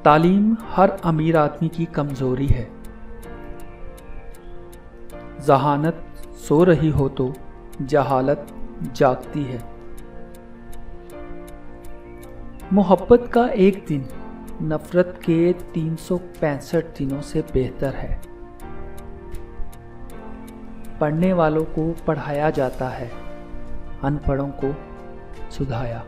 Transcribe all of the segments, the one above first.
तालीम हर अमीर आदमी की कमजोरी है। जहानत सो रही हो तो जहालत जागती है। मोहब्बत का एक दिन नफरत के 365 दिनों से बेहतर है। पढ़ने वालों को पढ़ाया जाता है, अनपढ़ों को सुधाया।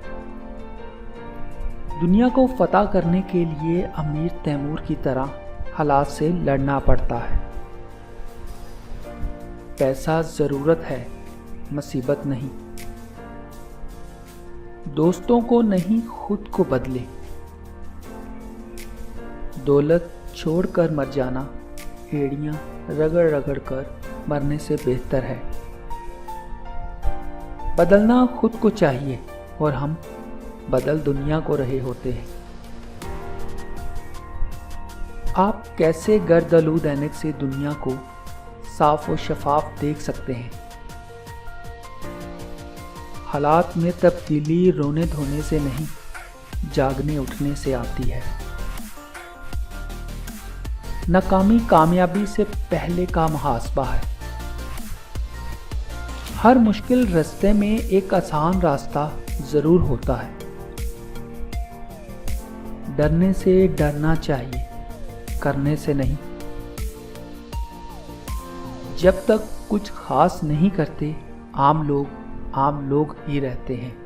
दुनिया को फतह करने के लिए अमीर तैमूर की तरह हालात से लड़ना पड़ता है। पैसा ज़रूरत है, मुसीबत नहीं। दोस्तों को नहीं, खुद को बदले। दौलत छोड़कर मर जाना एड़ियां रगड़ रगड़ कर मरने से बेहतर है। बदलना खुद को चाहिए और हम बदल दुनिया को रहे होते हैं। आप कैसे गर्द-आलूद ऐनक से दुनिया को साफ और शफाफ देख सकते हैं? हालात में तब्दीली रोने धोने से नहीं, जागने उठने से आती है। नाकामी कामयाबी से पहले का मुहासबा है। हर मुश्किल रास्ते में एक आसान रास्ता जरूर होता है। डरने से डरना चाहिए, करने से नहीं। जब तक कुछ खास नहीं करते, आम लोग ही रहते हैं।